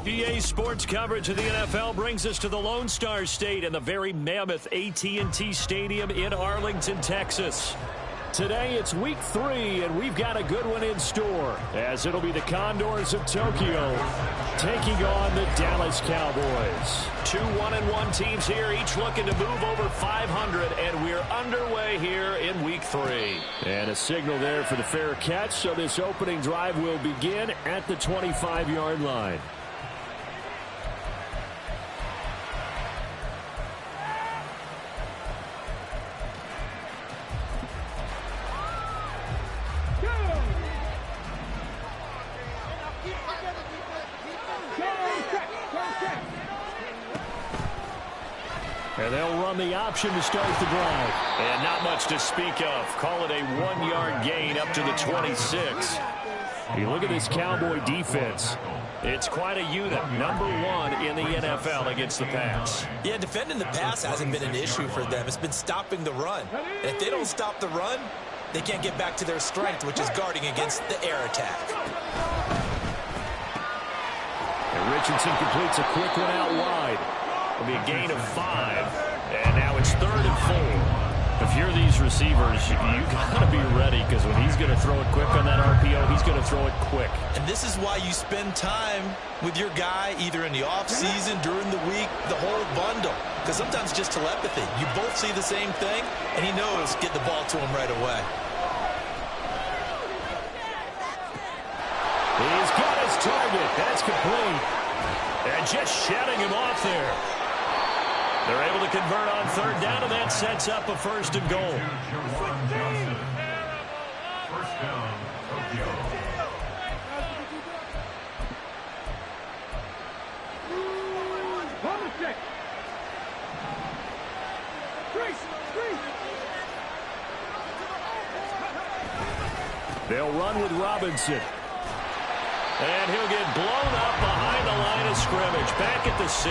EA Sports coverage of the NFL brings us to the Lone Star State and the very mammoth AT&T Stadium in Arlington, Texas. Today it's week 3, and we've got a good one in store, as it'll be the Condors of Tokyo taking on the Dallas Cowboys. Two 1-1 teams here, each looking to move over 500, and we're underway here in week 3. And a signal there for the fair catch, so this opening drive will begin at the 25-yard line. And they'll run the option to start the drive. And not much to speak of. Call it a 1-yard gain up to the 26. You look at this Cowboy defense. It's quite a unit. Number 1 in the NFL against the pass. Yeah, defending the pass hasn't been an issue for them. It's been stopping the run. And if they don't stop the run, they can't get back to their strength, which is guarding against the air attack. And Richardson completes a quick one out wide. It'll be a gain of 5. And now it's 3rd and 4. If you're these receivers, you got to be ready, because when he's going to throw it quick on that RPO, he's going to throw it quick. And this is why you spend time with your guy either in the offseason, during the week, the whole bundle. Because sometimes just telepathy. You both see the same thing, and he knows get the ball to him right away. He's got his target. That's complete. And just shutting him off there. They're able to convert on 3rd down, and that sets up a 1st and goal. First down, Tokyo. They'll run with Robinson. And he'll get blown up behind the line of scrimmage. Back at the 6.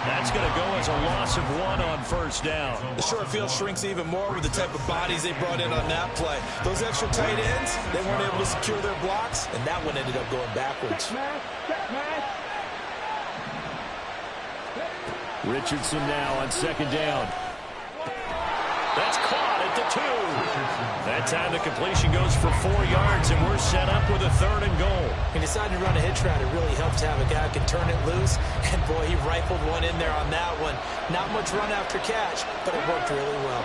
That's going to go as a loss of 1 on 1st down. The short field shrinks even more with the type of bodies they brought in on that play. Those extra tight ends, they weren't able to secure their blocks, and that one ended up going backwards. Richardson now on 2nd down. That's caught at the 2. That time the completion goes for 4 yards, and we're set up with a 3rd and goal. He decided to run a hitch route. It really helps to have a guy who can turn it loose. And, boy, he rifled one in there on that one. Not much run after catch, but it worked really well.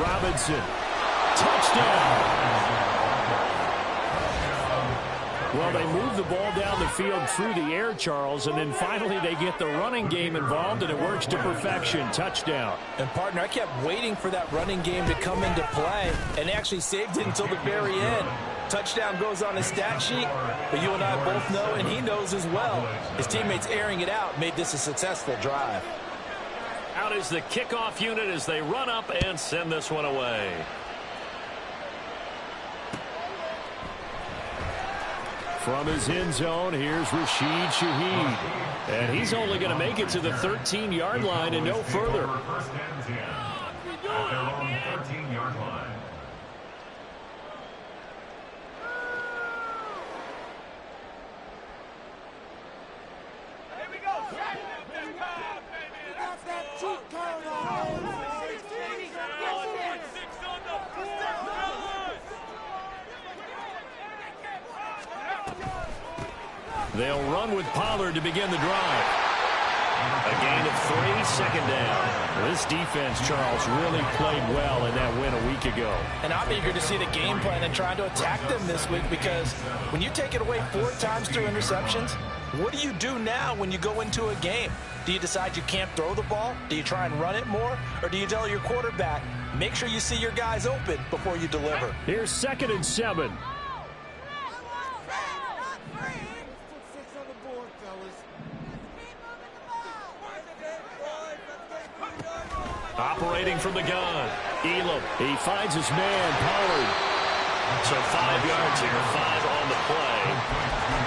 Robinson. Touchdown. Well, they move the ball down the field through the air, Charles, and then finally they get the running game involved, and it works to perfection. Touchdown. And, partner, I kept waiting for that running game to come into play, and actually saved it until the very end. Touchdown goes on his stat sheet, but you and I both know, and he knows as well, his teammates airing it out made this a successful drive. Out is the kickoff unit as they run up and send this one away. From his end zone, here's Rashid Shaheed. And he's only going to make it to the 13-yard line and no further. First and 10. At their own 13-yard line. Here we go. That's that cheat code on. They'll run with Pollard to begin the drive. A gain of 3, second down. This defense, Charles, really played well in that win a week ago. And I'm eager to see the game plan and trying to attack them this week, because when you take it away 4 times through interceptions, what do you do now when you go into a game? Do you decide you can't throw the ball? Do you try and run it more? Or do you tell your quarterback, make sure you see your guys open before you deliver? Here's 2nd and 7. Operating from the gun, Elam. He finds his man, Pollard. So 5 yards here, 5 on the play.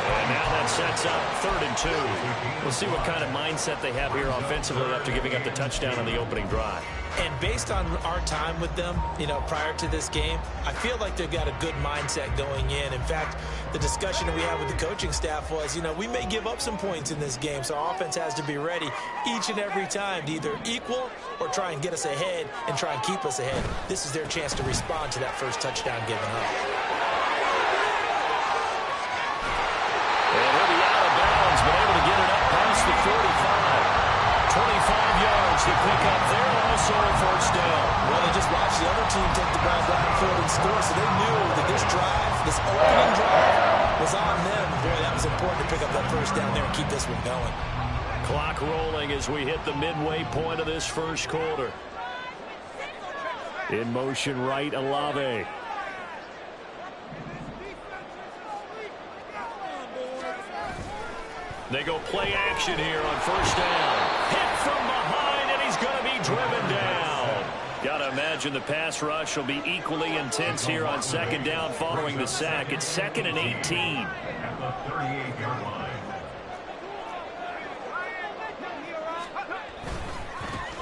And now that sets up 3rd and 2. We'll see what kind of mindset they have here offensively after giving up the touchdown on the opening drive. And based on our time with them, prior to this game, I feel like they've got a good mindset going in. In fact, the discussion that we had with the coaching staff was, we may give up some points in this game, so our offense has to be ready each and every time to either equal or try and get us ahead and try and keep us ahead. This is their chance to respond to that first touchdown given up. And he'll be out of bounds, but able to get it up past the 45. 25 yards to pick up there, also a first down. Well, they just watched the other team take the ball downfield and score, so they knew that this drive, this opening drive, was on them. Boy, that was important to pick up that first down there and keep this one going. Clock rolling as we hit the midway point of this first quarter. In motion right, Olave. They go play action here on first down. Hit from behind, and he's going to be driven down. Got to imagine the pass rush will be equally intense here on 2nd down following the sack. It's 2nd and 18. At the 38-yard line.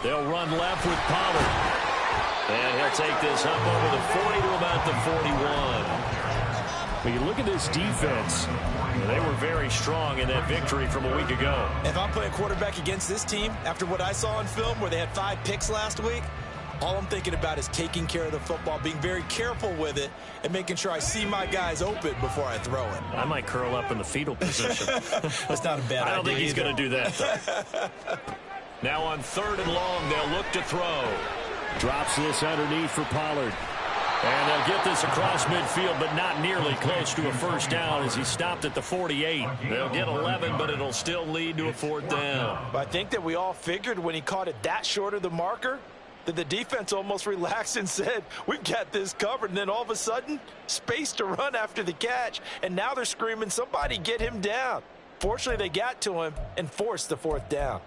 They'll run left with Pollard. And he'll take this up over the 40 to about the 41. When you look at this defense, they were very strong in that victory from a week ago. If I'm playing quarterback against this team, after what I saw on film where they had 5 picks last week, all I'm thinking about is taking care of the football, being very careful with it, and making sure I see my guys open before I throw it. I might curl up in the fetal position. That's not a bad idea. I don't think he's going to do that, though. Now on 3rd and long, they'll look to throw. drops this underneath for Pollard. And they'll get this across midfield, but not nearly close to a first down as he stopped at the 48. They'll get 11, but it'll still lead to a 4th down. But I think that we all figured when he caught it that short of the marker that the defense almost relaxed and said, we've got this covered. And then all of a sudden, space to run after the catch. And now they're screaming, somebody get him down. Fortunately, they got to him and forced the 4th down.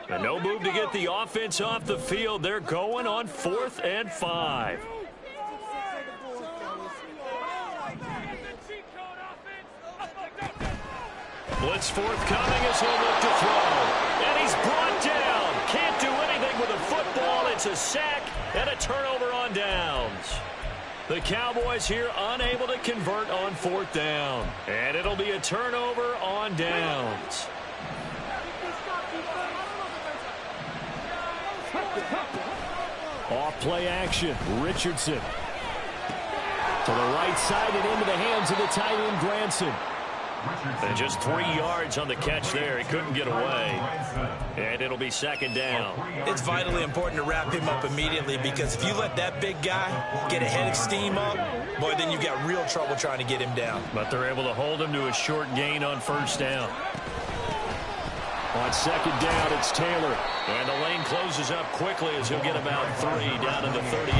And no move to get the offense off the field. They're going on 4th and 5. Blitz forthcoming as he'll look to throw. And he's brought down. Can't do anything with a football. It's a sack and a turnover on downs. The Cowboys here unable to convert on 4th down. And it'll be a turnover on downs. Off play action, Richardson. To the right side and into the hands of the tight end, Granson. And just 3 yards on the catch there. He couldn't get away. And it'll be 2nd down. It's vitally important to wrap him up immediately, because if you let that big guy get a head of steam up, boy, then you've got real trouble trying to get him down. But they're able to hold him to a short gain on 1st down. On 2nd down, it's Taylor. And the lane closes up quickly as he'll get about 3 down to the 38.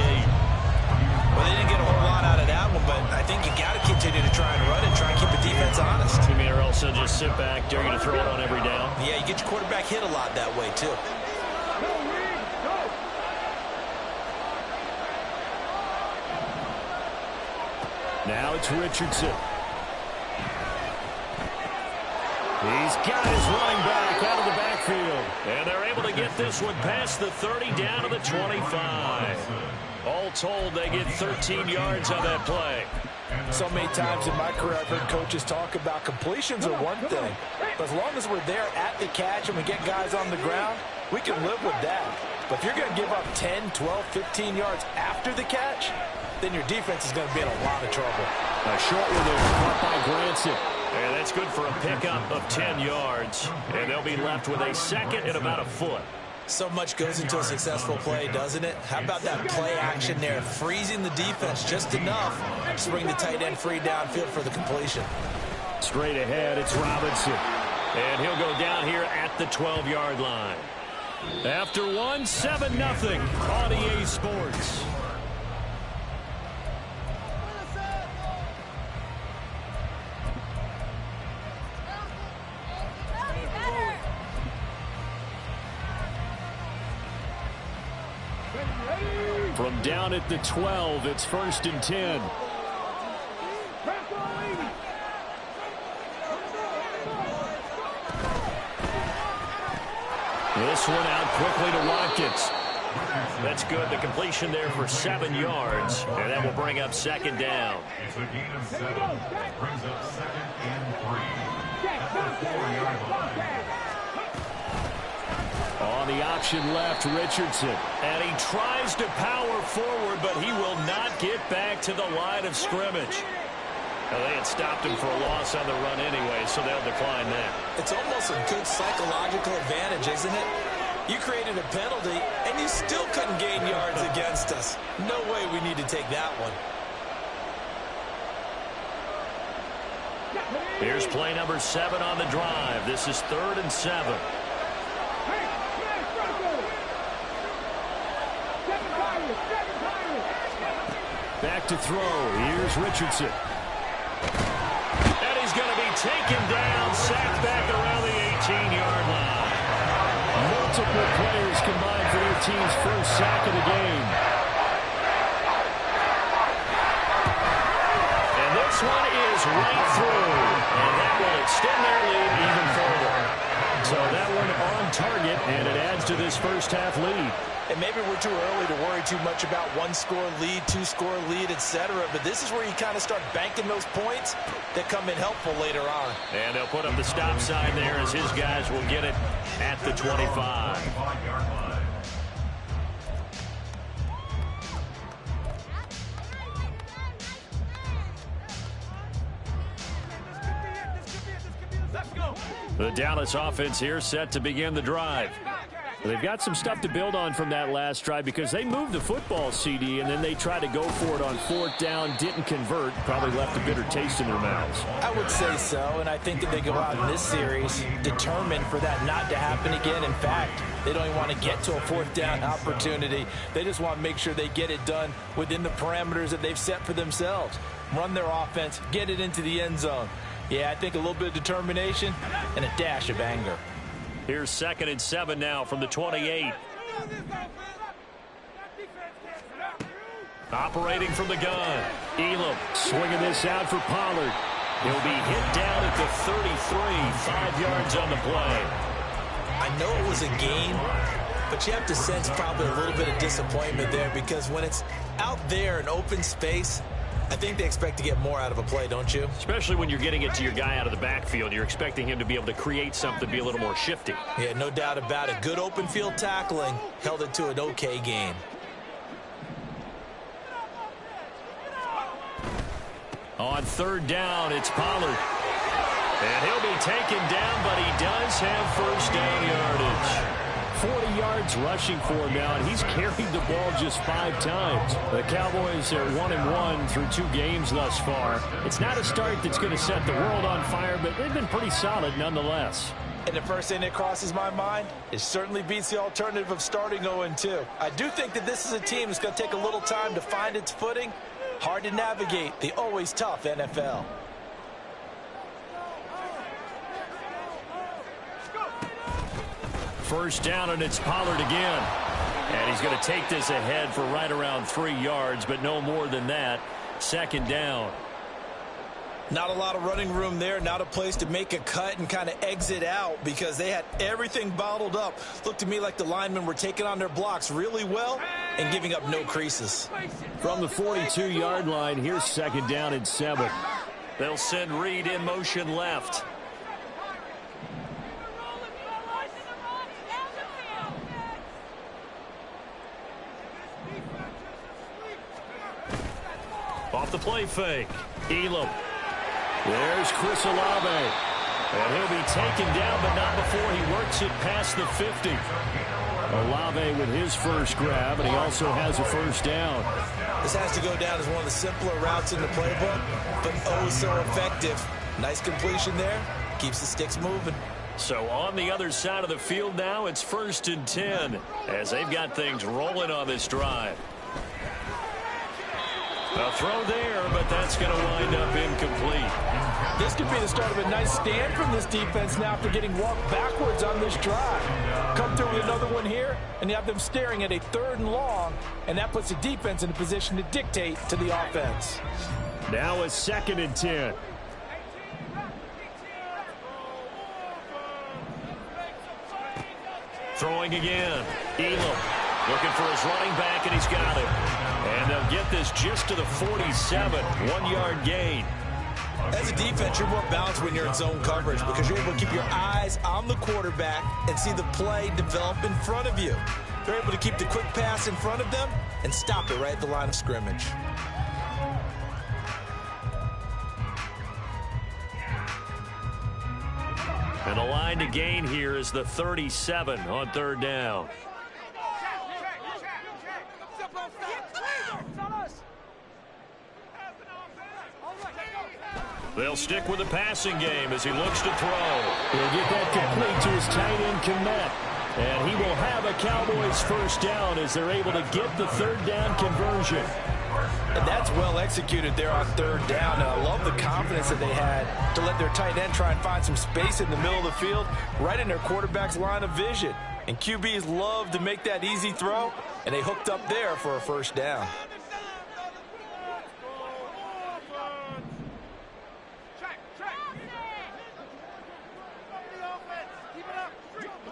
Well, they didn't get a whole lot out of that one, but I think you got to continue to try and run and try and keep the defense honest. You mean, or else they'll just sit back, dare you to throw it on every down? Yeah, you get your quarterback hit a lot that way, too. Now it's Richardson. He's got his running back out of the backfield. And they're able to get this one past the 30 down to the 25. All told, they get 13 yards on that play. So many times in my career, I've heard coaches talk about completions are one thing. But as long as we're there at the catch and we get guys on the ground, we can live with that. But if you're going to give up 10, 12, 15 yards after the catch, then your defense is going to be in a lot of trouble. A short one there, caught by Granson. And that's good for a pickup of 10 yards. And they'll be left with a second and about a foot. So much goes into a successful play, doesn't it? How about that play action there, freezing the defense just enough to bring the tight end free downfield for the completion. Straight ahead, it's Robinson. And he'll go down here at the 12-yard line. After one, 7-0 on EA Sports. From down at the 12, it's 1st and 10. This one out quickly to Watkins. That's good. The completion there for 7 yards. And that will bring up 2nd down. It's a gain of 7. Brings up 2nd and 3. At the 4-yard line. On the option left, Richardson. And he tries to power forward, but he will not get back to the line of scrimmage. Now, they had stopped him for a loss on the run anyway, so they'll decline that. It's almost a good psychological advantage, isn't it? You created a penalty, and you still couldn't gain yards against us. No way we need to take that one. Here's play number 7 on the drive. This is 3rd and 7. Back to throw. Here's Richardson. And he's going to be taken down, sacked back around the 18-yard line. Multiple players combined for their team's first sack of the game. And this one is right through. And that will extend their lead even further. So that one on target, and it adds to this first-half lead. And maybe we're too early to worry too much about one-score lead, two-score lead, etc. But this is where you kind of start banking those points that come in helpful later on. And they'll put up the stop sign there as his guys will get it at the 25. The Dallas offense here set to begin the drive. They've got some stuff to build on from that last drive because they moved the football, CD, and then they tried to go for it on 4th down, didn't convert, probably left a bitter taste in their mouths. I would say so, and I think that they go out in this series determined for that not to happen again. In fact, they don't even want to get to a 4th down opportunity. They just want to make sure they get it done within the parameters that they've set for themselves. Run their offense, get it into the end zone. Yeah, I think a little bit of determination and a dash of anger. Here's 2nd and 7 now from the 28. Operating from the gun. Elam swinging this out for Pollard. He'll be hit down at the 33, 5 yards on the play. I know it was a game, but you have to sense probably a little bit of disappointment there because when it's out there in open space, I think they expect to get more out of a play, don't you? Especially when you're getting it to your guy out of the backfield. You're expecting him to be able to create something, be a little more shifty. Yeah, no doubt about it. Good open field tackling held it to an okay game. On 3rd down, it's Pollard. And he'll be taken down, but he does have first down yardage. 40 yards rushing for him now, and he's carried the ball just 5 times. The Cowboys are 1-1 through 2 games thus far. It's not a start that's going to set the world on fire, but they've been pretty solid nonetheless. And the first thing that crosses my mind, it certainly beats the alternative of starting 0-2. I do think that this is a team that's going to take a little time to find its footing. Hard to navigate the always tough NFL. First down, and it's Pollard again. And he's going to take this ahead for right around 3 yards, but no more than that. 2nd down. Not a lot of running room there, not a place to make a cut and kind of exit out because they had everything bottled up. Looked to me like the linemen were taking on their blocks really well and giving up no creases. From the 42-yard line, here's 2nd down and 7. They'll send Reed in motion left. off the play fake. Elam. There's Chris Olave. And he'll be taken down, but not before he works it past the 50. Olave with his first grab, and he also has a first down. This has to go down as one of the simpler routes in the playbook, but oh so effective. Nice completion there. Keeps the sticks moving. So on the other side of the field now, it's 1st and 10 as they've got things rolling on this drive. A throw there, but that's going to wind up incomplete. This could be the start of a nice stand from this defense now after getting walked backwards on this drive. Come through with another one here, and you have them staring at a 3rd and long, and that puts the defense in a position to dictate to the offense. Now a 2nd and 10. Throwing again. Elam looking for his running back, and he's got it. And they'll get this just to the 47, 1-yard gain. As a defense, you're more balanced when you're in zone coverage because you're able to keep your eyes on the quarterback and see the play develop in front of you. They're able to keep the quick pass in front of them and stop it right at the line of scrimmage. And the line to gain here is the 37 on 3rd down. They'll stick with the passing game as he looks to throw. He'll get that complete to his tight end, Kmet. And he will have a Cowboys first down as they're able to get the 3rd down conversion. And that's well executed there on 3rd down. And I love the confidence that they had to let their tight end try and find some space in the middle of the field, right in their quarterback's line of vision. And QBs love to make that easy throw, and they hooked up there for a first down.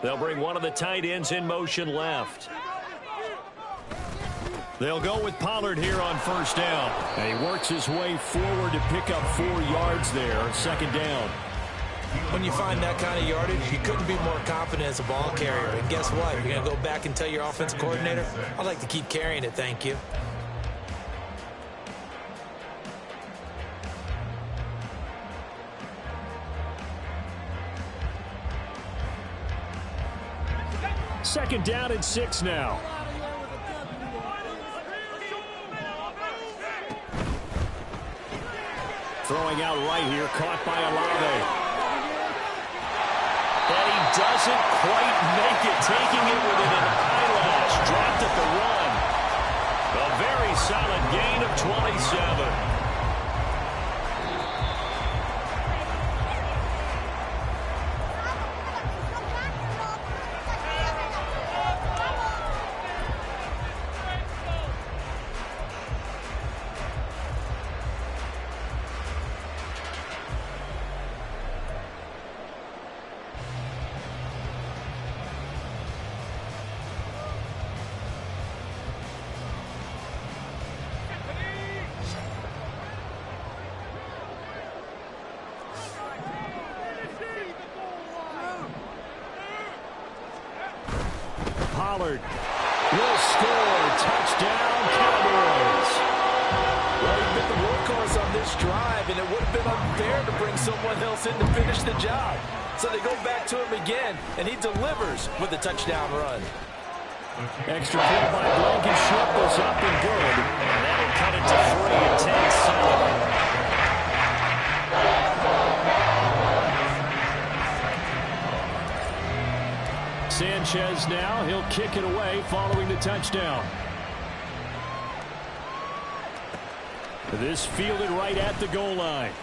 They'll bring one of the tight ends in motion left. They'll go with Pollard here on 1st down. And he works his way forward to pick up 4 yards there, 2nd down. When you find that kind of yardage, you couldn't be more confident as a ball carrier. And guess what? You're going to go back and tell your offensive coordinator, I'd like to keep carrying it, thank you. Second down and 6 now. Throwing out right here, caught by Olave. And he doesn't quite make it, taking it within an eyelash. Dropped at the 1. A very solid gain of 27. Pollard will score. Touchdown, Cowboys. Well, he's been the workhorse on this drive, and it would have been unfair to bring someone else in to finish the job. So they go back to him again, and he delivers with a touchdown run. Extra point by Blankenship was up and good. And that'll cut it to 3 and 10-7. Sanchez now, he'll kick it away following the touchdown. This fielded right at the goal line.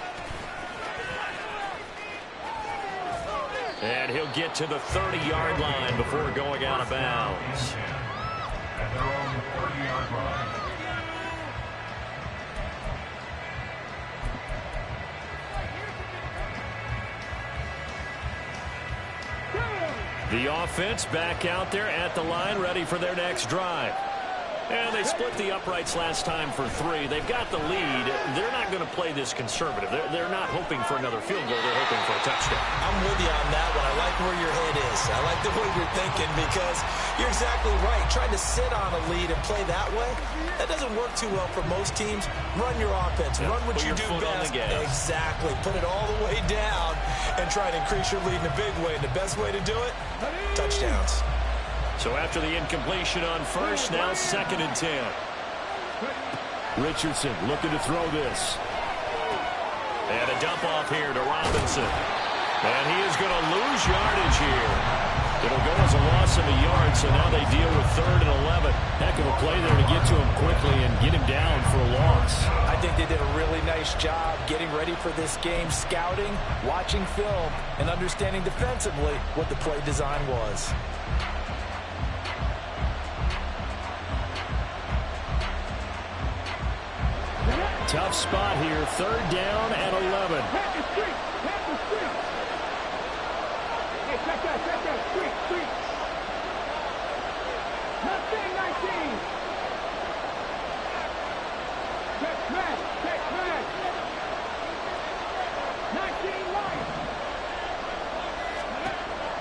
And he'll get to the 30-yard line before going out of bounds. At their own 30-yard line. The offense back out there at the line, ready for their next drive. And they split the uprights last time for 3. They've got the lead. They're not going to play this conservative. They're not hoping for another field goal. They're hoping for a touchdown. I'm with you on that one. I like where your head is. I like the way you're thinking because you're exactly right. Trying to sit on a lead and play that way, that doesn't work too well for most teams. Run your offense. Run what you do best. Exactly. Put it all the way down and try to increase your lead in a big way. And the best way to do it, touchdowns. So after the incompletion on first, now 2nd and 10. Richardson looking to throw this. And a dump off here to Robinson. And he is going to lose yardage here. It'll go as a loss of a yard, so now they deal with 3rd and 11. Heck of a play there to get to him quickly and get him down for a loss. I think they did a really nice job getting ready for this game, scouting, watching film, and understanding defensively what the play design was. Tough spot here. 3rd down and 11.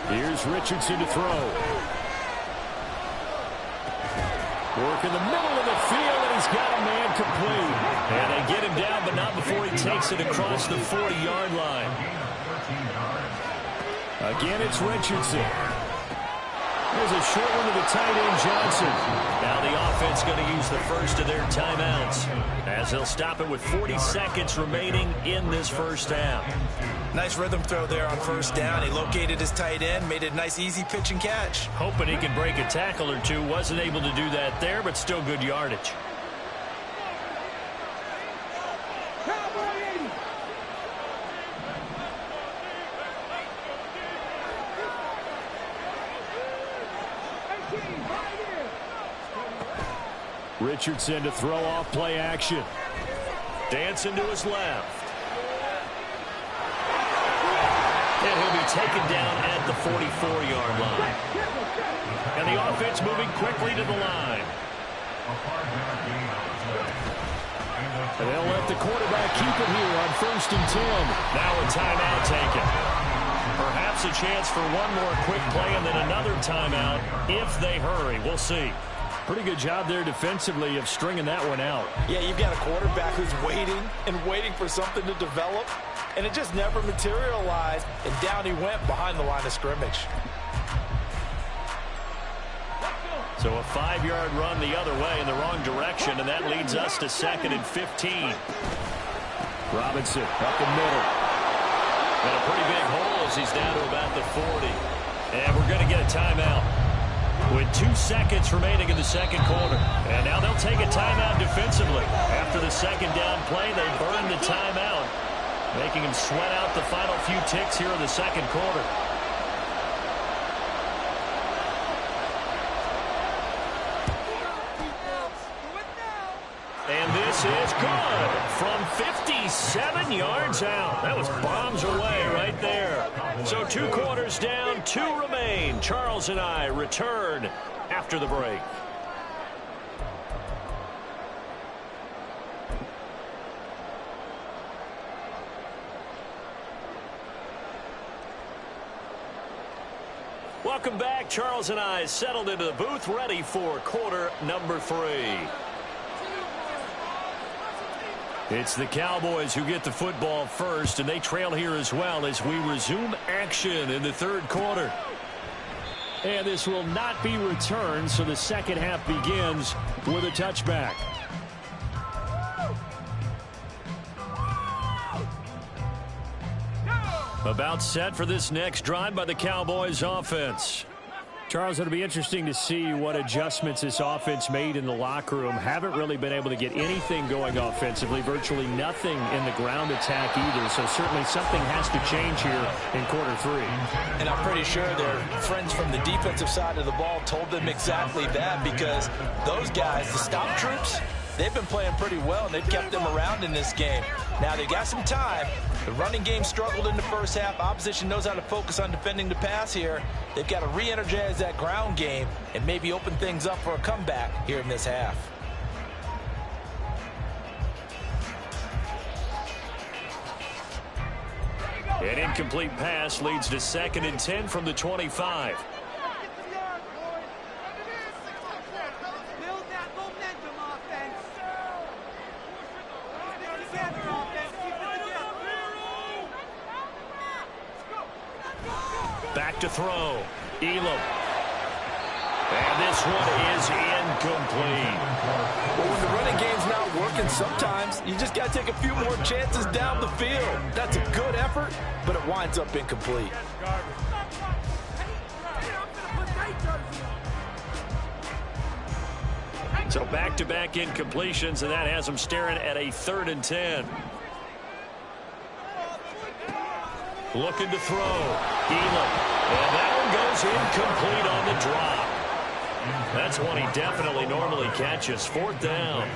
Here's Richardson to throw. Work in the middle of the field, and he's got a man complete. And they get him down, but not before he takes it across the 40-yard line. Again, it's Richardson. There's a short one to the tight end, Johnson. Now the offense going to use the first of their timeouts as they'll stop it with 40 seconds remaining in this first half. Nice rhythm throw there on 1st down. He located his tight end, made it a nice easy pitch and catch. Hoping he can break a tackle or two. Wasn't able to do that there, but still good yardage. Richardson to throw off play action. Dancing to his left. And he'll be taken down at the 44-yard line. And the offense moving quickly to the line. And they'll let the quarterback keep it here on 1st and 10. Now a timeout taken. Perhaps a chance for one more quick play and then another timeout if they hurry. We'll see. Pretty good job there defensively of stringing that one out. Yeah, you've got a quarterback who's waiting and waiting for something to develop, and it just never materialized, and down he went behind the line of scrimmage. So a 5-yard run the other way in the wrong direction, and that leads us to 2nd and 15. Robinson up the middle. And a pretty big hole as he's down to about the 40. And we're going to get a timeout with 2 seconds remaining in the 2nd quarter. And now they'll take a timeout defensively. After the 2nd down play, they burn the timeout, making him sweat out the final few ticks here in the 2nd quarter. And this is good from 57 yards out. That was bombs away right there. So 2 quarters down, 2 remain. Charles and I return after the break. Welcome back. Charles and I settled into the booth, ready for quarter number 3. It's the Cowboys who get the football first, and they trail here as well as we resume action in the 3rd quarter. And this will not be returned, so the 2nd half begins with a touchback. About set for this next drive by the Cowboys offense. Charles, it'll be interesting to see what adjustments this offense made in the locker room. Haven't really been able to get anything going offensively, virtually nothing in the ground attack either. So certainly something has to change here in quarter 3. And I'm pretty sure their friends from the defensive side of the ball told them exactly that, because those guys, the stop troops, they've been playing pretty well, and they've kept them around in this game. Now, they got some time. The running game struggled in the first half. Opposition knows how to focus on defending the pass here. They've got to re-energize that ground game and maybe open things up for a comeback here in this half. An incomplete pass leads to 2nd and 10 from the 25. Back to throw. Elam. And this one is incomplete. Well, when the running game's not working, sometimes you just got to take a few more chances down the field. That's a good effort, but it winds up incomplete. So back-to-back incompletions, and that has them staring at a 3rd and 10. Looking to throw. Elam. And that one goes incomplete on the drop. That's one he definitely normally catches. 4th down.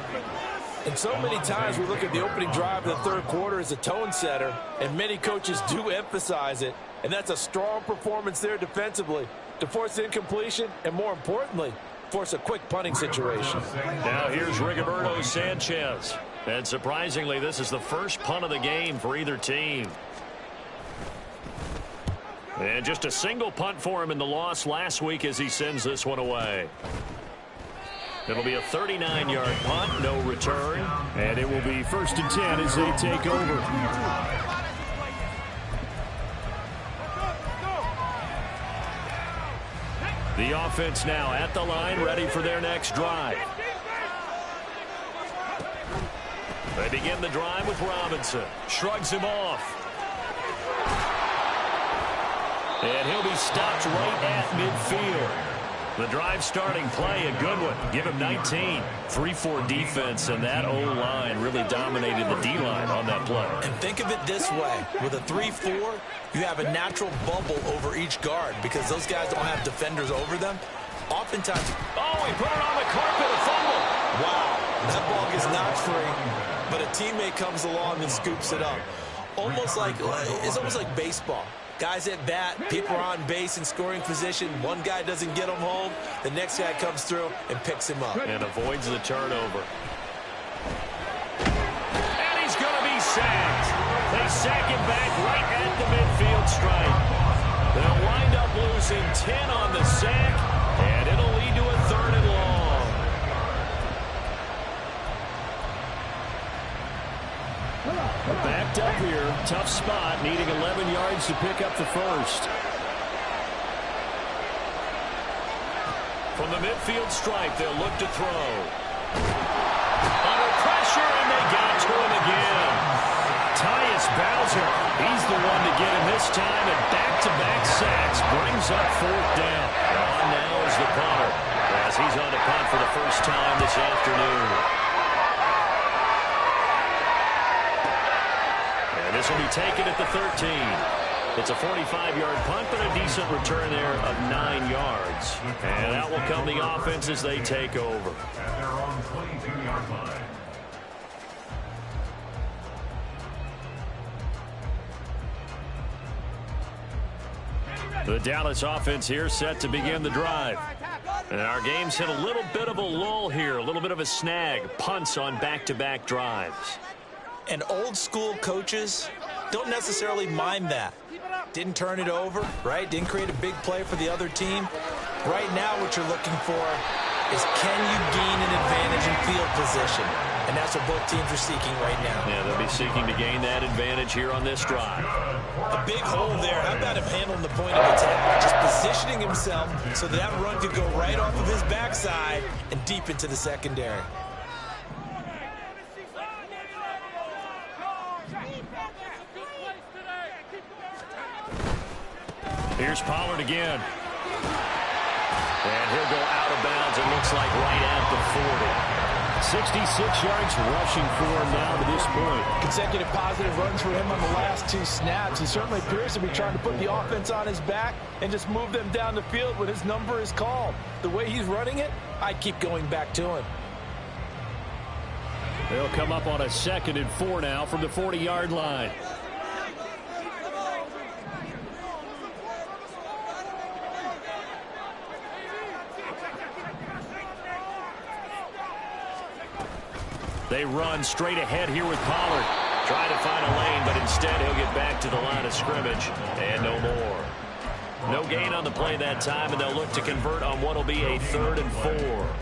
And so many times we look at the opening drive of the 3rd quarter as a tone setter, and many coaches do emphasize it. And that's a strong performance there defensively to force incompletion and, more importantly, force a quick punting situation. Now here's Rigoberto Sanchez. And surprisingly, this is the first punt of the game for either team. And just a single punt for him in the loss last week as he sends this one away. It'll be a 39-yard punt, no return. And it will be 1st and 10 as they take over. The offense now at the line, ready for their next drive. They begin the drive with Robinson. Shrugs him off. And he'll be stopped right at midfield. The drive starting play, a good one. Give him 19. 3-4 defense, and that O-line really dominated the D-line on that play. And think of it this way. With a 3-4, you have a natural bubble over each guard because those guys don't have defenders over them. Oftentimes, oh, he put it on the carpet, a fumble. Wow, that ball gets knocked free, but a teammate comes along and scoops it up. It's almost like baseball. Guys at bat, people are on base in scoring position. One guy doesn't get him home. The next guy comes through and picks him up. And avoids the turnover. And he's going to be sacked. They sack him back right at the midfield stripe. They'll wind up losing 10 on the sack, and it'll lead to a 3rd and long. Backed up here. Tough spot. Needing 11 yards to pick up the first. From the midfield stripe, they'll look to throw. Under pressure, and they got to him again. Tyus Bowser, he's the one to get him this time, and back-to-back sacks brings up 4th down. On now is the punter, as he's on to punt for the first time this afternoon. And this will be taken at the 13. It's a 45-yard punt, but a decent return there of 9 yards. And out will come the offense as they take over. At their own 22-yard line. The Dallas offense here set to begin the drive. And our game's hit a little bit of a lull here, a little bit of a snag. Punts on back-to-back drives. And old-school coaches don't necessarily mind that. Didn't turn it over, right? Didn't create a big play for the other team. Right now what you're looking for is can you gain an advantage in field position? And that's what both teams are seeking right now. Yeah, they'll be seeking to gain that advantage here on this drive. A big hole there. How about him handling the point of attack? Just positioning himself so that run could go right off of his backside and deep into the secondary. Here's Pollard again. And he'll go out of bounds, it looks like right at the 40. 66 yards rushing for him now to this point. Consecutive positive runs for him on the last 2 snaps. He certainly appears to be trying to put the offense on his back and just move them down the field when his number is called. The way he's running it, I'd keep going back to him. They'll come up on a 2nd and 4 now from the 40-yard line. They run straight ahead here with Pollard. Trying to find a lane, but instead he'll get back to the line of scrimmage. And no more. No gain on the play that time, and they'll look to convert on what will be a 3rd and 4.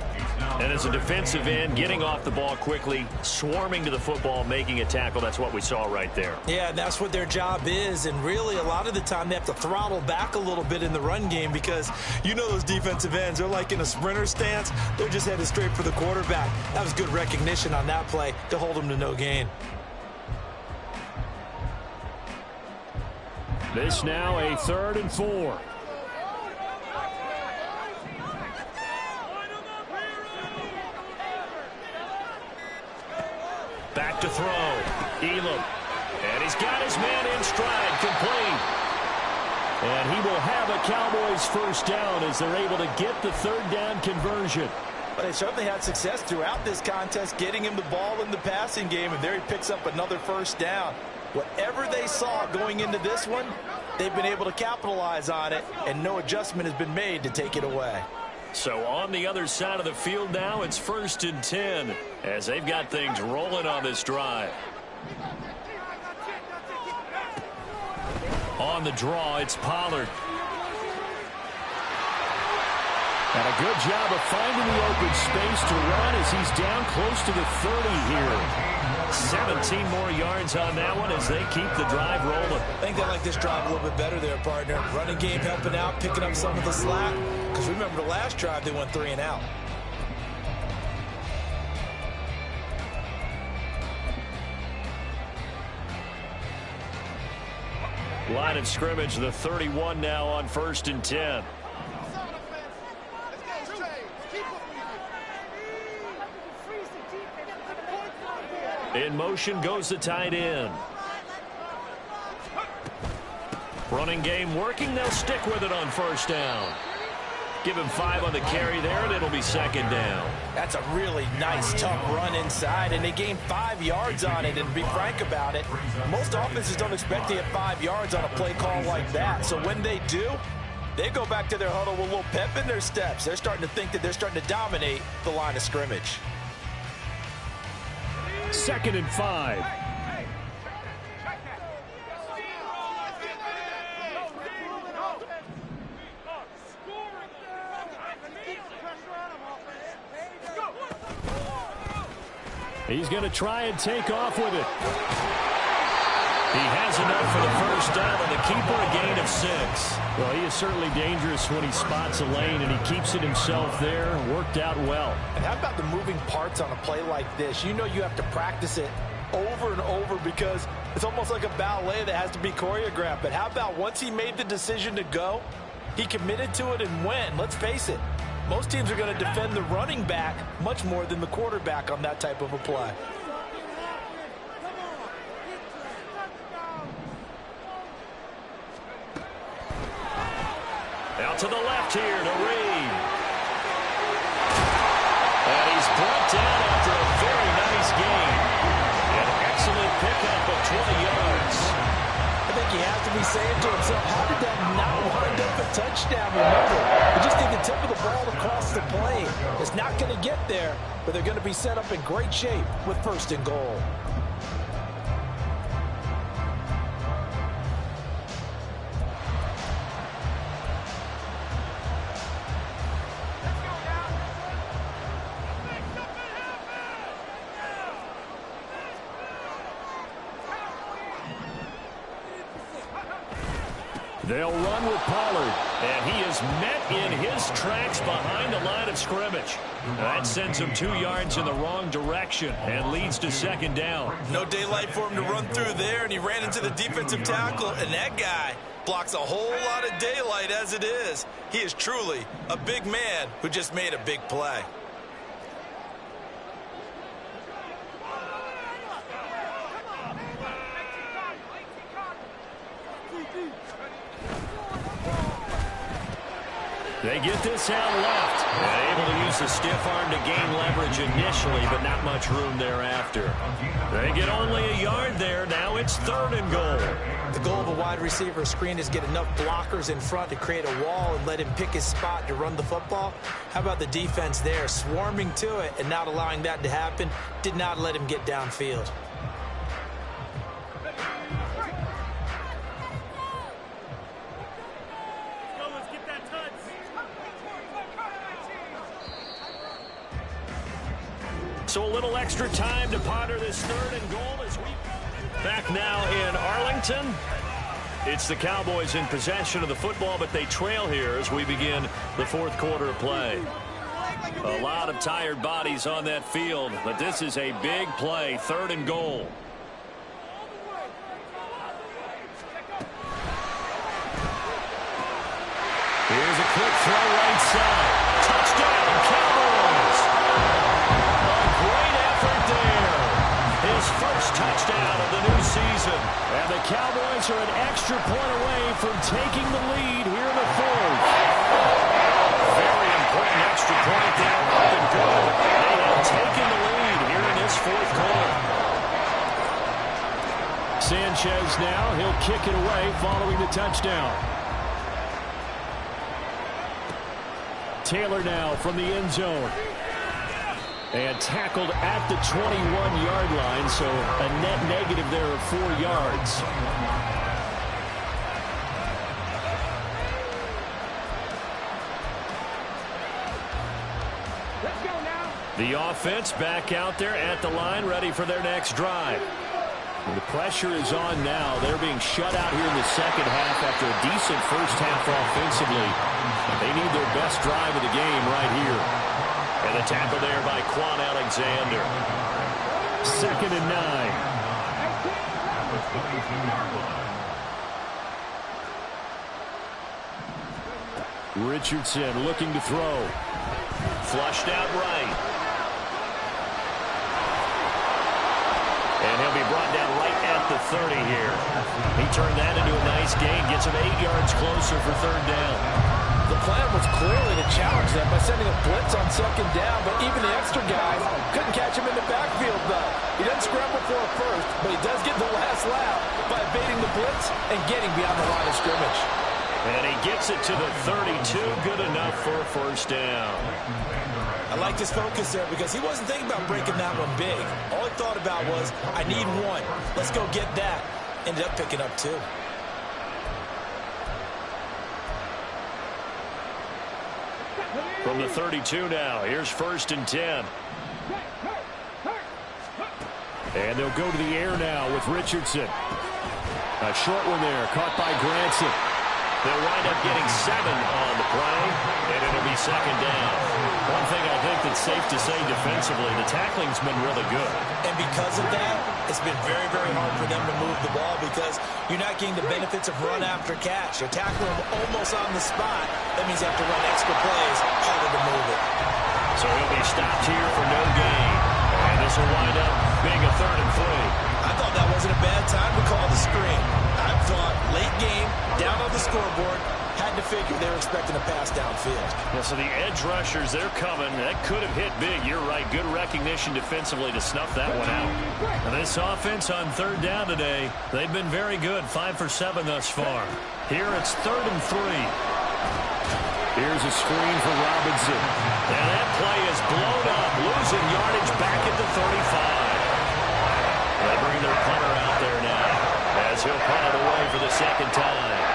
And as a defensive end, getting off the ball quickly, swarming to the football, making a tackle, that's what we saw right there. Yeah, and that's what their job is. And really, a lot of the time, they have to throttle back a little bit in the run game because you know those defensive ends, they're like in a sprinter stance. They're just headed straight for the quarterback. That was good recognition on that play to hold them to no gain. This now a 3rd and 4. Back to throw. Elam. And he's got his man in stride, complete. And he will have a Cowboys first down as they're able to get the 3rd down conversion. But they certainly had success throughout this contest, getting him the ball in the passing game, and there he picks up another first down. Whatever they saw going into this one, they've been able to capitalize on it, and no adjustment has been made to take it away. So on the other side of the field now, it's 1st and 10 as they've got things rolling on this drive. On the draw, it's Pollard. And a good job of finding the open space to run as he's down close to the 30 here. 17 more yards on that one as they keep the drive rolling. I think they like this drive a little bit better there, partner. Running game helping out, picking up some of the slack. Because remember the last drive, they went 3 and out. Line of scrimmage, the 31 now on 1st and 10. In motion goes the tight end. Running game working. They'll stick with it on 1st down. Give him 5 on the carry there, and it'll be 2nd down. That's a really nice, tough run inside, and they gained 5 yards on it. And to be frank about it, most offenses don't expect to get 5 yards on a play call like that. So when they do, they go back to their huddle with a little pep in their steps. They're starting to think that they're starting to dominate the line of scrimmage. 2nd and 5. He's going to try and take off with it. He has enough for the first down, and the keeper a gain of 6. Well, he is certainly dangerous when he spots a lane, and he keeps it himself there. Worked out well. And how about the moving parts on a play like this? You know you have to practice it over and over because it's almost like a ballet that has to be choreographed. But how about once he made the decision to go, he committed to it and went. Let's face it, most teams are going to defend the running back much more than the quarterback on that type of a play. Out to the left here to Reed. And he's brought down after a very nice gain. An excellent pickup of 20 yards. I think he has to be saying to himself, how did that not wind up a touchdown? Remember, you just need the tip of the ball across the plane. It's not going to get there, but they're going to be set up in great shape with 1st and goal. They'll run with Pollard, and he is met in his tracks behind the line of scrimmage. That sends him 2 yards in the wrong direction and leads to 2nd down. No daylight for him to run through there, and he ran into the defensive tackle, and that guy blocks a whole lot of daylight as it is. He is truly a big man who just made a big play. They get this out left. And able to use the stiff arm to gain leverage initially, but not much room thereafter. They get only a yard there. Now it's 3rd and goal. The goal of a wide receiver screen is get enough blockers in front to create a wall and let him pick his spot to run the football. How about the defense there, swarming to it and not allowing that to happen? Did not let him get downfield. So a little extra time to ponder this 3rd and goal as we back now in Arlington. It's the Cowboys in possession of the football, but they trail here as we begin the 4th quarter of play. A lot of tired bodies on that field, but this is a big play, 3rd and goal. Here's a quick throw right side. Touchdown, Cowboys! A great effort there. His first touchdown of the new season. And the Cowboys are an extra point away from taking the lead here in the 4th. Very important extra point there. Up and good. They have taken the lead here in this 4th quarter. Sanchez now. He'll kick it away following the touchdown. Taylor now from the end zone. And tackled at the 21-yard line, so a net negative there of 4 yards. Let's go now. The offense back out there at the line, ready for their next drive. And the pressure is on now. They're being shut out here in the second half after a decent first half offensively. They need their best drive of the game right here. And the tackle there by Quan Alexander. 2nd and 9. Richardson looking to throw. Flushed out right. And he'll be brought down right at the 30 here. He turned that into a nice gain. Gets him 8 yards closer for 3rd down. The plan was clearly to challenge them by sending a blitz on 2nd down, but even the extra guys couldn't catch him in the backfield, though. He doesn't scramble for a first, but he does get the last lap by evading the blitz and getting beyond the line of scrimmage. And he gets it to the 32. Good enough for a 1st down. I liked his focus there because he wasn't thinking about breaking that one big. All he thought about was, I need 1. Let's go get that. Ended up picking up 2. From the 32 now, here's 1st and 10. And they'll go to the air now with Richardson. A short one there, caught by Granson. They'll wind up getting 7 on the play, and it'll be 2nd down. One thing I think that's safe to say defensively, the tackling's been really good. And because of that, it's been very, very hard for them to move the ball because you're not getting the benefits of run after catch. You're tackling them almost on the spot. That means you have to run extra plays, harder to move it. So he'll be stopped here for no gain. And this will wind up being a 3rd and 3. I thought that wasn't a bad time to call the screen. I thought late game, down on the scoreboard, had to figure they were expecting a pass downfield. Yeah, so the edge rushers, they're coming. That could have hit big. You're right. Good recognition defensively to snuff that one out. And this offense on 3rd down today, they've been very good. 5 for 7 thus far. Here it's 3rd and 3. Here's a screen for Robinson. And that play is blown up, losing yardage back at the 35. They bring their punter out there now as he'll punt it away for the 2nd time.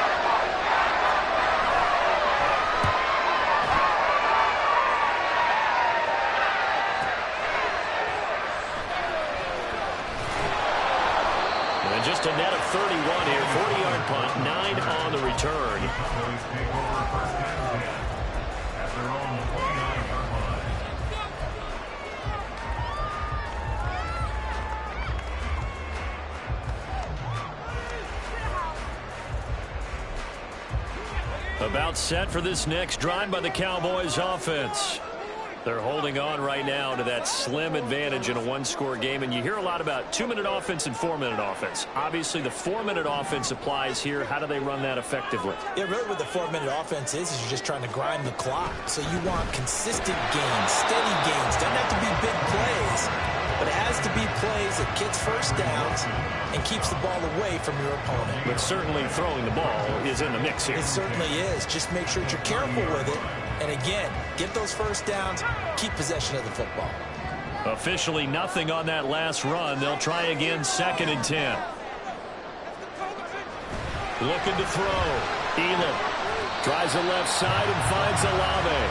And just a net of 31 here, 40-yard punt, 9 on the return. About set for this next drive by the Cowboys offense. They're holding on right now to that slim advantage in a one-score game, and you hear a lot about 2-minute offense and 4-minute offense. Obviously, the 4-minute offense applies here. How do they run that effectively? Yeah, really what the 4-minute offense is you're just trying to grind the clock. So you want consistent gains, steady gains. Doesn't have to be big plays, but it has to be plays that gets first downs and keeps the ball away from your opponent. But certainly throwing the ball is in the mix here. It certainly is. Just make sure that you're careful with it. And again, get those first downs, keep possession of the football. Officially nothing on that last run. They'll try again, 2nd and 10. Looking to throw. Elam tries the left side and finds Olave.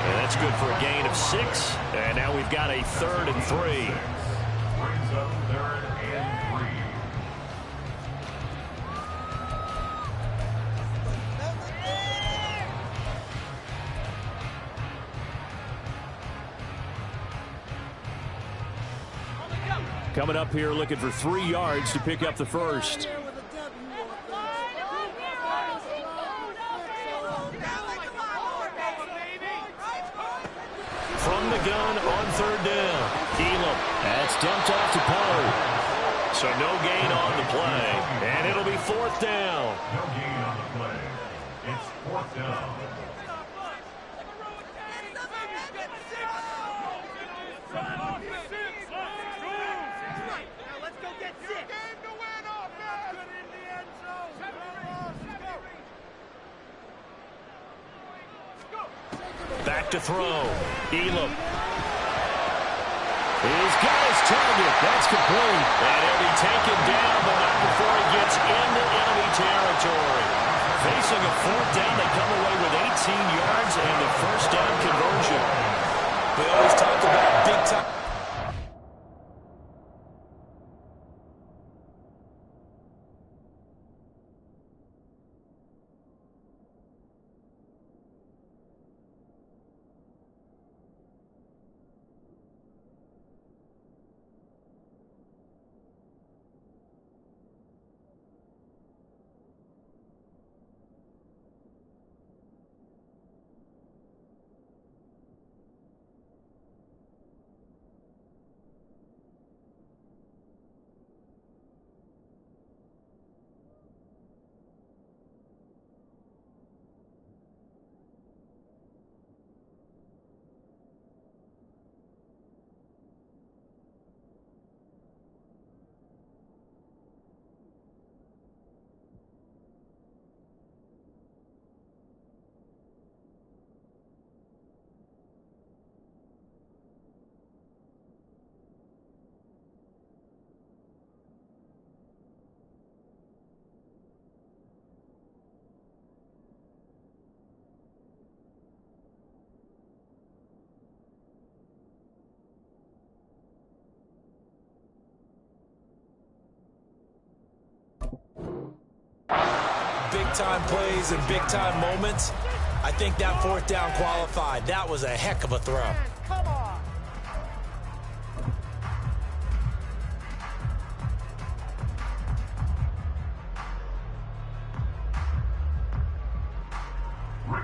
And that's good for a gain of 6. And now we've got a 3rd and 3. Brings up 3rd and 3. Coming up here looking for 3 yards to pick up the first. From the gun on 3rd down. Elam. That's dumped off to Poe. So no gain on the play. And it'll be 4th down. No gain on the play. It's 4th down. Back to throw. Elam. He's got his target. That's complete. And he'll be taken down, but not before he gets into enemy territory. Facing a 4th down, they come away with 18 yards and the first down conversion. We always talk about big time. Big-time plays and big-time moments. I think that 4th down qualified. That was a heck of a throw. Come on.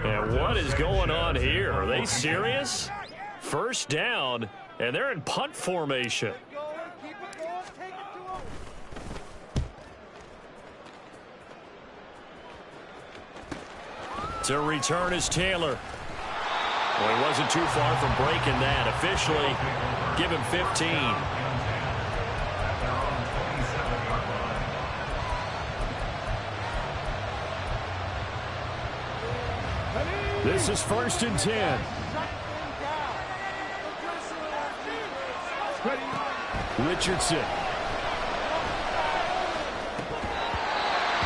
And what is going on here? Are they serious? First down, and they're in punt formation. Keep it going. Take it to him. To return is Taylor. Well, he wasn't too far from breaking that. Officially, give him 15. This is 1st and 10. Richardson.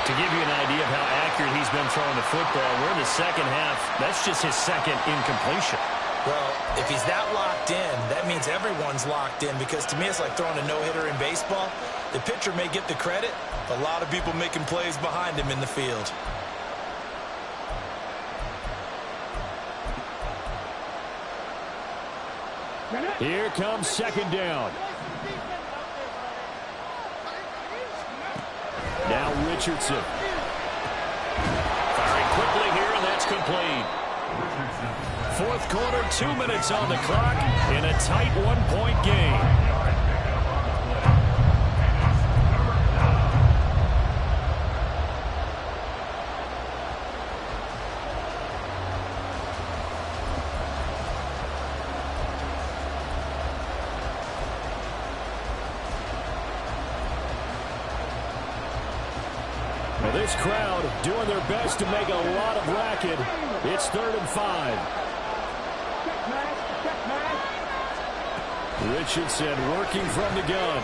To give you an idea of how accurate he's been throwing the football, we're in the 2nd half. That's just his 2nd incompletion. Well, if he's that locked in, that means everyone's locked in, because to me it's like throwing a no-hitter in baseball. The pitcher may get the credit, but a lot of people making plays behind him in the field. Here comes 2nd down. Now Richardson. Firing quickly here, and that's complete. Fourth quarter, 2 minutes on the clock in a tight one-point game. Well, this crowd doing their best to make a lot of racket. It's 3rd and 5. Richardson working from the gun.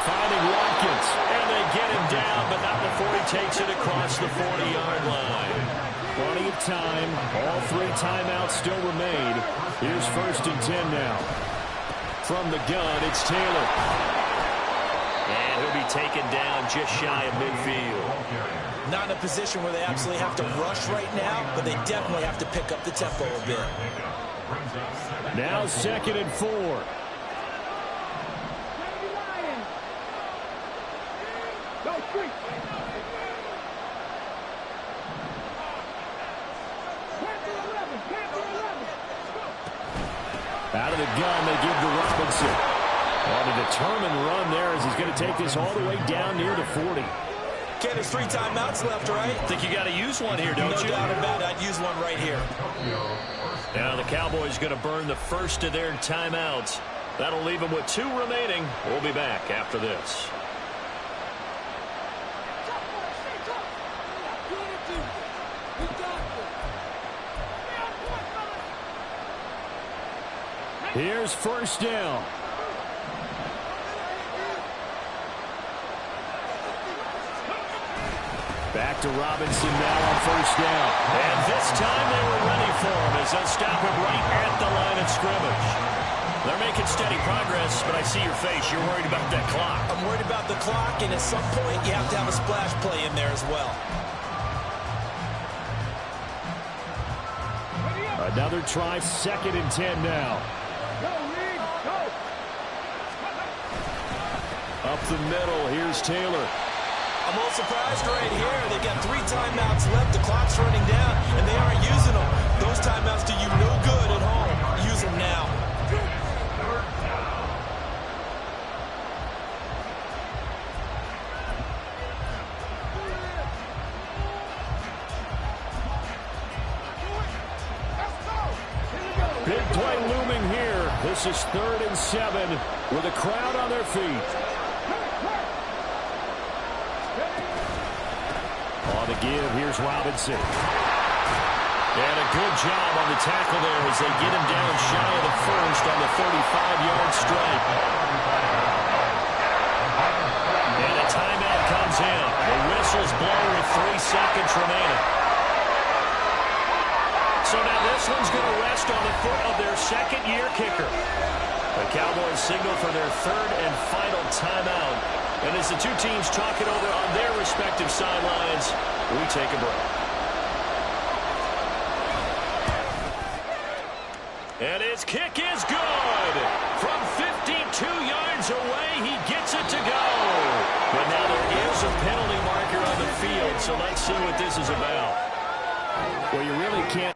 Finding Watkins, and they get him down, but not before he takes it across the 40-yard line. Plenty of time. All 3 timeouts still remain. Here's 1st and 10 now. From the gun, it's Taylor. And he'll be taken down just shy of midfield. Not in a position where they absolutely have to rush right now, but they definitely have to pick up the tempo a bit. Now 2nd and 4. Out of the gun, they give to Robinson. On a determined run there as he's going to take this all the way down near the 40. Okay, there's 3 timeouts left, right? Think you got to use one here, don't you? No doubt about it. I'd use one right here. Now the Cowboys going to burn the first of their timeouts. That'll leave them with 2 remaining. We'll be back after this. Here's 1st down. Back to Robinson now on 1st down. And this time they were ready for him as they'll stop him right at the line of scrimmage. They're making steady progress, but I see your face. You're worried about that clock. I'm worried about the clock, and at some point you have to have a splash play in there as well. Another try, 2nd and 10 now. Up the middle, here's Taylor. I'm a little surprised right here. They've got 3 timeouts left. The clock's running down, and they aren't using them. Those timeouts do you no good at home. Use them now. Big play looming here. This is 3rd and 7 with a crowd on their feet. On the give, here's Robinson. And a good job on the tackle there as they get him down shy of the first on the 35-yard strike. And a timeout comes in. The whistle's blown with 3 seconds remaining. So now this one's going to rest on the foot of their 2nd-year kicker. The Cowboys signal for their 3rd and final timeout. And as the 2 teams talk it over on their respective sidelines, we take a break. And his kick is good. From 52 yards away, he gets it to go. But now there is a penalty marker on the field, so let's see what this is about. Well, you really can't.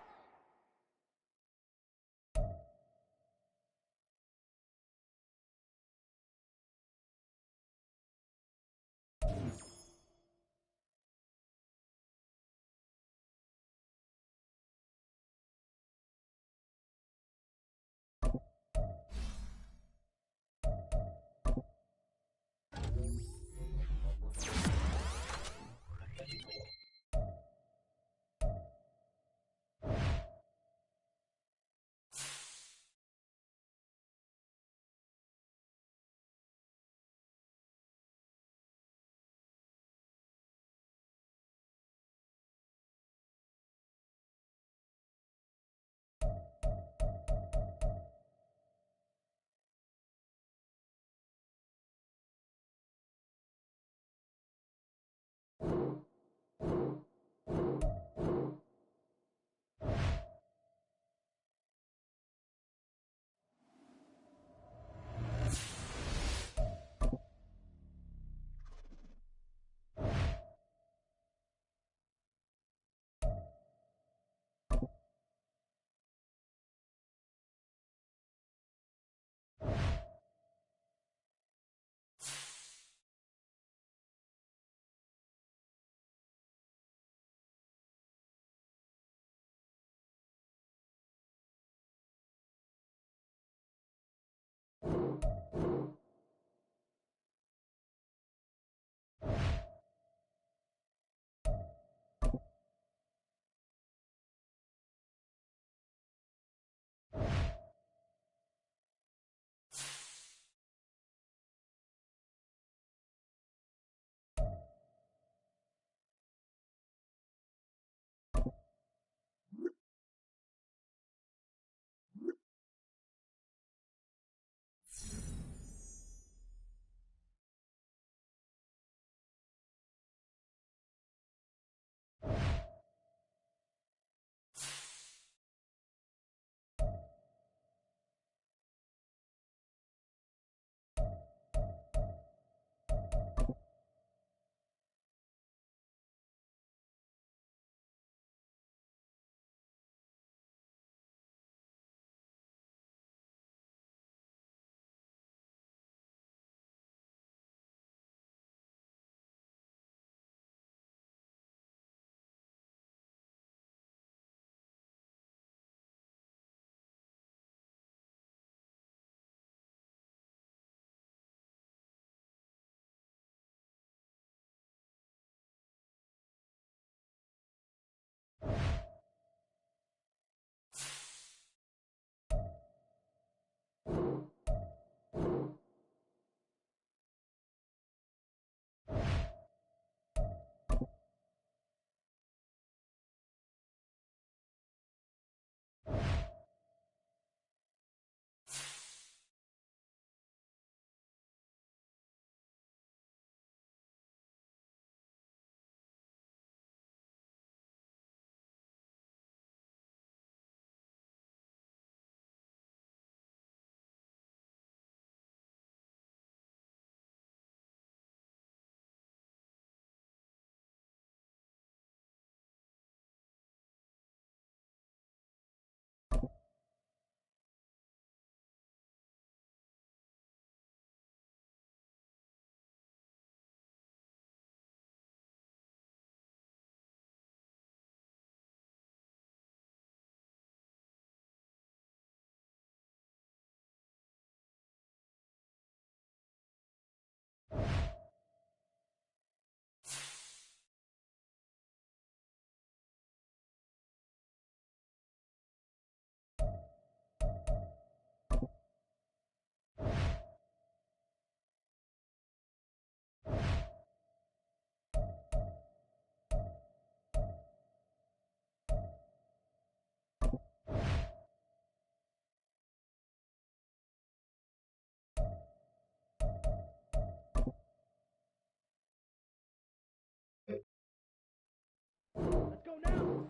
Let's go now.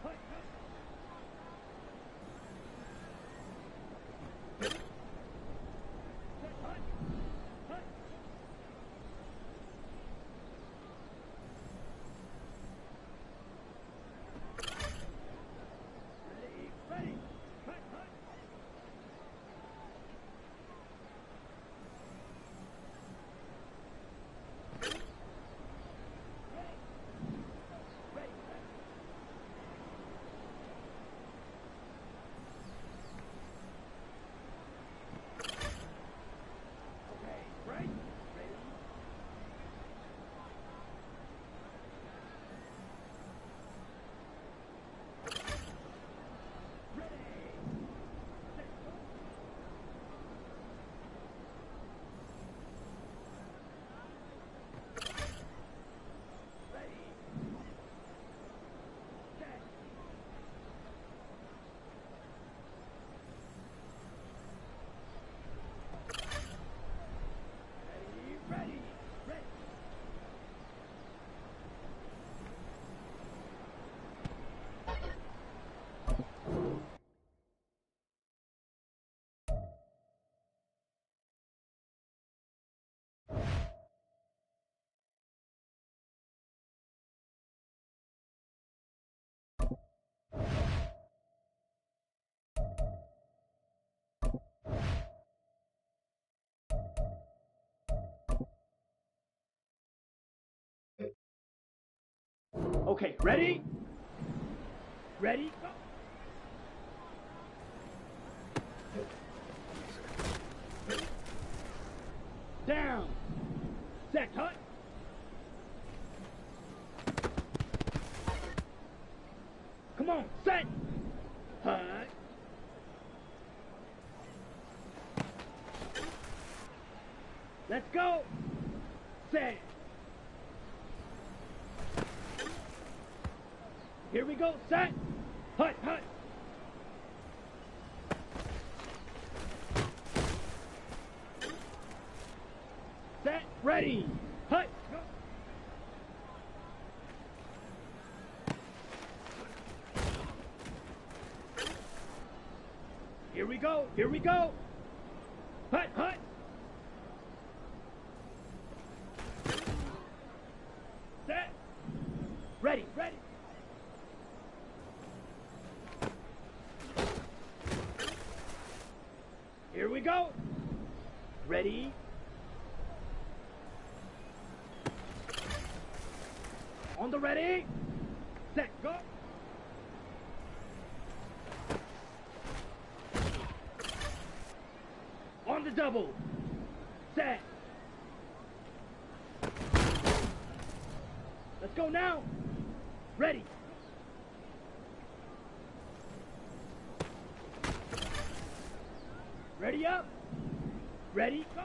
Hut, hut. Set, hut, hut. Ready, ready. Hut, hut. Okay, ready? Ready? Go. Down. Set, hut. Come on, set. Hut. Let's go. Set. Here we go, set. Hut, hut. Set, ready. Hut, go. Here we go, here we go. Hut, hut. Set. Ready, ready. Here we go. Ready. On the ready. Set, go. On the double. Set. Let's go now. Ready. Ready up. Ready, go.